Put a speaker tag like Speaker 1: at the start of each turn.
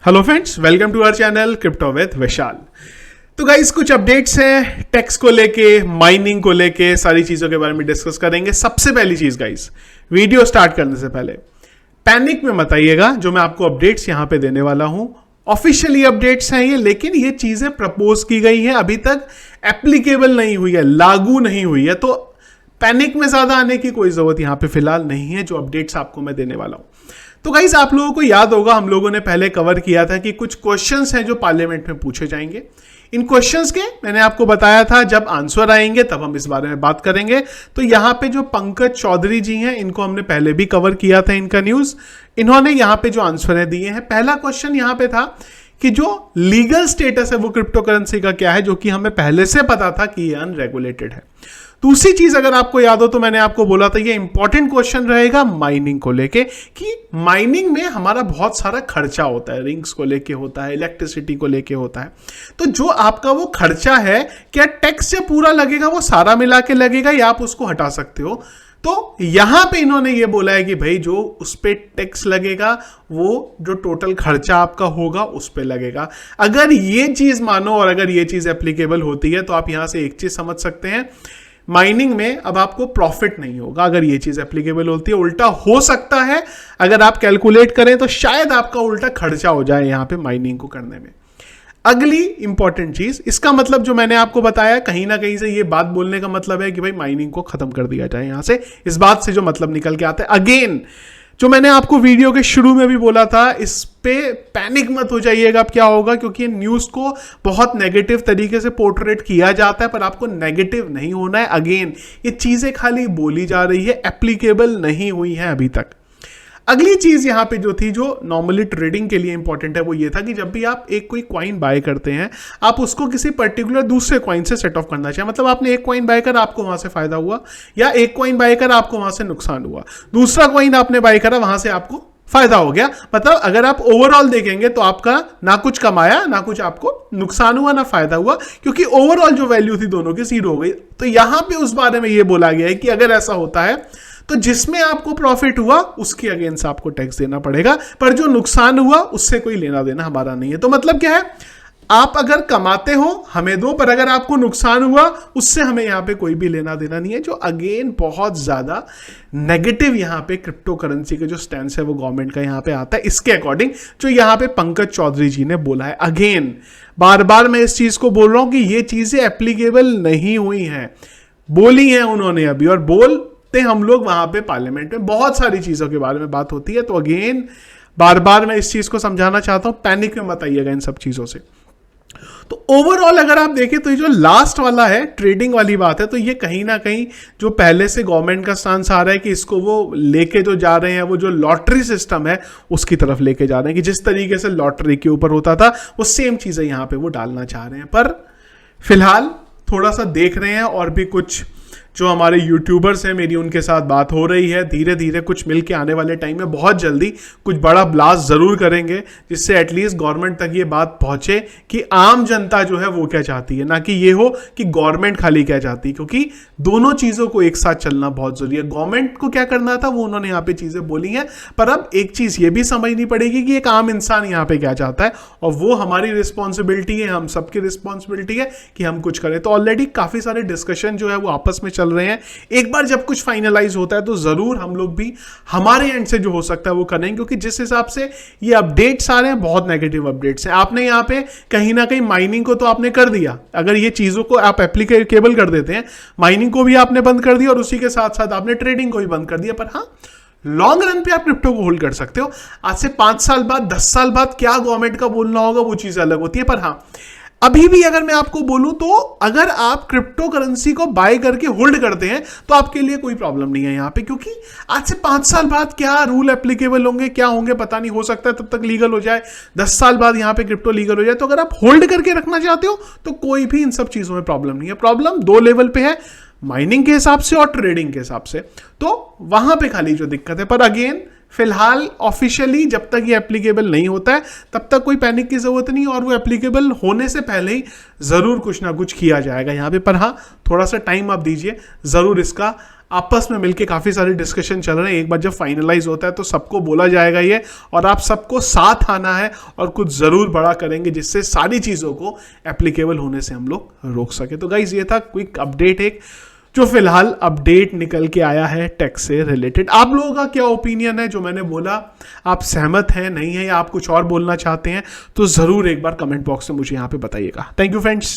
Speaker 1: Hello friends, welcome to our channel crypto with Vishal. तो guys कुछ updates हैं takes को लेके, माइनिंग को लेके, सारी चीज़ों के बारे में डिस्कस करेंगे। सबसे पहली चीज़ गाइस, वीडियो स्टार्ट करने से पहले पैनिक में मत आइएगा। जो मैं आपको अपडेट्स यहाँ पे देने वाला हूँ ऑफिशियली अपडेट्स हैं ये, लेकिन ये चीज़ें प्रपोज की गई हैं, अभी तक एप्लीकेबल नहीं हुई है, लागू नहीं हुई है। तो पैनिक में ज़्यादा आने की कोई ज़रूरत यहाँ पे फिलहाल नहीं है। जो अपडेट्स आपको मैं देने वाला हूँ, तो गाइस आप लोगों को याद होगा हम लोगों ने पहले कवर किया था कि कुछ क्वेश्चंस हैं जो पार्लियामेंट में पूछे जाएंगे। इन क्वेश्चंस के मैंने आपको बताया था जब आंसर आएंगे तब हम इस बारे में बात करेंगे। तो यहाँ पे जो पंकज चौधरी जी हैं, इनको हमने पहले भी कवर किया था इनका न्यूज़। इन्होंने यहाँ पे जो आंसर दिए हैं, पहला क्वेश्चन यहाँ पे था कि जो लीगल स्टेटस है वो क्रिप्टो करेंसी का क्या है, जो कि हमें पहले से पता था कि ये अनरेगुलेटेड है। दूसरी चीज अगर आपको याद हो तो मैंने आपको बोला था ये इंपॉर्टेंट क्वेश्चन रहेगा माइनिंग को लेके, कि माइनिंग में हमारा बहुत सारा खर्चा होता है, रिंग्स को लेके होता है, इलेक्ट्रिसिटी को लेके होता है। तो जो आपका वो खर्चा है, क्या टैक्स से पूरा लगेगा, वो सारा मिला के लगेगा या आप उसको हटा सकते हो? तो यहां पे इन्होंने ये बोला है कि भाई जो उस पे टैक्स लगेगा वो जो टोटल खर्चा आपका होगा उस पे लगेगा। अगर ये चीज मानो और अगर ये चीज एप्लीकेबल होती है तो आप यहां से एक चीज समझ सकते हैं, माइनिंग में अब आपको प्रॉफिट नहीं होगा अगर ये चीज एप्लीकेबल होती है। उल्टा हो सकता है, अगर आप कैलकुलेट करें तो शायद आपका उल्टा खर्चा हो जाए यहां पे माइनिंग को करने में। अगली इंपॉर्टेंट चीज, इसका मतलब जो मैंने आपको बताया, कहीं ना कहीं से ये बात बोलने का मतलब है कि भाई माइनिंग को खत्म कर दिया जाए यहां से। इस बात से जो मतलब निकल के आता है, अगेन जो मैंने आपको वीडियो के शुरू में भी बोला था, इस पे पैनिक मत हो जाइएगा अब क्या होगा, क्योंकि न्यूज़ को बहुत नेगेटिव तरीके से पोर्ट्रेट किया जाता है, पर आपको नेगेटिव नहीं होना है। अगेन ये चीज़ें खाली बोली जा रही है, एप्लीकेबल नहीं हुई है अभी तक। अगली चीज यहां पे जो थी, जो नॉर्मली ट्रेडिंग के लिए इंपॉर्टेंट है, वो ये था कि जब भी आप एक कोई कॉइन बाय करते हैं, आप उसको किसी पर्टिकुलर दूसरे कॉइन से सेट ऑफ करना चाहिए। मतलब आपने एक कॉइन बाय कर आपको वहां से फायदा हुआ, या एक कॉइन बाय कर आपको वहां से नुकसान हुआ, दूसरा कॉइन आपने बाय करा वहां से आपको फायदा हो गया। मतलब अगर आप ओवरऑल देखेंगे तो आपका ना कुछ कमाया, ना कुछ आपको नुकसान हुआ, ना फायदा हुआ, क्योंकि ओवरऑल जो वैल्यू थी दोनों की जीरो हो गई। तो यहां पे उस बारे में ये बोला गया है कि अगर ऐसा होता है तो जिसमें आपको प्रॉफिट हुआ उसके अगेंस्ट आपको टैक्स देना पड़ेगा, पर जो नुकसान हुआ उससे कोई लेना देना हमारा नहीं है। तो मतलब क्या है, आप अगर कमाते हो हमें दो, पर अगर आपको नुकसान हुआ उससे हमें यहां पे कोई भी लेना देना नहीं है। जो अगेन बहुत ज्यादा नेगेटिव यहां पे क्रिप्टो करेंसी के जो स्टैंड है वो गवर्नमेंट का यहां पे आता है, इसके अकॉर्डिंग जो यहां पे पंकज चौधरी जी ने बोला है। अगेन बार बार मैं इस चीज को बोल रहा हूं कि ये चीजें एप्लीकेबल नहीं हुई हैं, बोली हैं उन्होंने अभी, और बोल हम लोग वहां पे पार्लियामेंट में बहुत सारी चीजों के बारे में बात होती है। तो अगेन बार बार मैं इस चीज को समझाना चाहता हूं, पैनिक में मत आइएगा इन सब चीजों से। तो ओवरऑल अगर आप देखें तो ये जो लास्ट वाला है, ट्रेडिंग वाली बात है, तो ये कहीं ना कहीं जो पहले से गवर्नमेंट का स्टांस आ रहा है कि इसको वो लेके जो जा रहे हैं, वो जो लॉटरी सिस्टम है उसकी तरफ लेके जा रहे हैं, कि जिस तरीके से लॉटरी के ऊपर होता था वो सेम चीजें यहां पे वो डालना चाह रहे हैं। पर फिलहाल थोड़ा सा देख रहे हैं, और भी कुछ जो हमारे यूट्यूबर्स हैं, मेरी उनके साथ बात हो रही है, धीरे धीरे कुछ मिल के आने वाले टाइम में बहुत जल्दी कुछ बड़ा ब्लास्ट जरूर करेंगे, जिससे एटलीस्ट गवर्नमेंट तक ये बात पहुंचे कि आम जनता जो है वो क्या चाहती है, ना कि ये हो कि गवर्नमेंट खाली क्या चाहती है। क्योंकि दोनों चीजों को एक साथ चलना बहुत जरूरी है। गवर्नमेंट को क्या करना था वो उन्होंने यहाँ पे चीजें बोली हैं, पर अब एक चीज ये भी समझनी पड़ेगी कि एक आम इंसान यहाँ पे क्या चाहता है, और वो हमारी रिस्पॉन्सिबिलिटी है, हम सबकी रिस्पॉन्सिबिलिटी है कि हम कुछ करें। तो ऑलरेडी काफी सारे डिस्कशन जो है वो आपस में चल रहे हैं। एक बार जब कुछ फाइनलाइज होता है तो जरूर हम लोग भी हमारे एंड से जो हो सकता है वो करेंगे, क्योंकि जिस हिसाब से ये अपडेट्स आ रहे हैं बहुत नेगेटिव अपडेट्स हैं। आपने यहाँ पे कहीं ना कहीं माइनिंग को तो आपने कर दिया, अगर ये चीजों को आप एप्लीकेबल कर देते हैं, माइनिंग को भी आपने बंद कर दिया और उसी के साथ साथ आपने ट्रेडिंग को भी बंद कर दिया। पर हाँ, लॉन्ग रन पे आप क्रिप्टो को होल्ड कर सकते हो। आज से 5 साल बाद, 10 साल बाद क्या गवर्नमेंट का बोलना होगा वो चीज अलग होती है। पर हाँ, अभी भी अगर मैं आपको बोलूं तो अगर आप क्रिप्टो करेंसी को बाय करके होल्ड करते हैं तो आपके लिए कोई प्रॉब्लम नहीं है यहां पे, क्योंकि आज से 5 साल बाद क्या रूल एप्लीकेबल होंगे, क्या होंगे पता नहीं, हो सकता है तब तक लीगल हो जाए, 10 साल बाद यहां पे क्रिप्टो लीगल हो जाए। तो अगर आप होल्ड करके रखना चाहते हो तो कोई भी इन सब चीजों में प्रॉब्लम नहीं है। प्रॉब्लम 2 लेवल पे है, माइनिंग के हिसाब से और ट्रेडिंग के हिसाब से, तो वहां पे खाली जो दिक्कत है। पर अगेन फिलहाल ऑफिशियली जब तक ये एप्लीकेबल नहीं होता है तब तक कोई पैनिक की जरूरत नहीं, और वो एप्लीकेबल होने से पहले ही जरूर कुछ ना कुछ किया जाएगा यहाँ पे। पर हाँ, थोड़ा सा टाइम आप दीजिए, जरूर इसका आपस में मिलके काफ़ी सारे डिस्कशन चल रहे हैं। एक बार जब फाइनलाइज होता है तो सबको बोला जाएगा ये, और आप सबको साथ आना है और कुछ ज़रूर बड़ा करेंगे जिससे सारी चीज़ों को एप्लीकेबल होने से हम लोग रोक सके। तो गाइज ये था क्विक अपडेट एक जो फिलहाल अपडेट निकल के आया है टैक्स से रिलेटेड। आप लोगों का क्या ओपिनियन है जो मैंने बोला, आप सहमत हैं नहीं है, या आप कुछ और बोलना चाहते हैं, तो ज़रूर एक बार कमेंट बॉक्स में मुझे यहाँ पे बताइएगा। Thank you friends.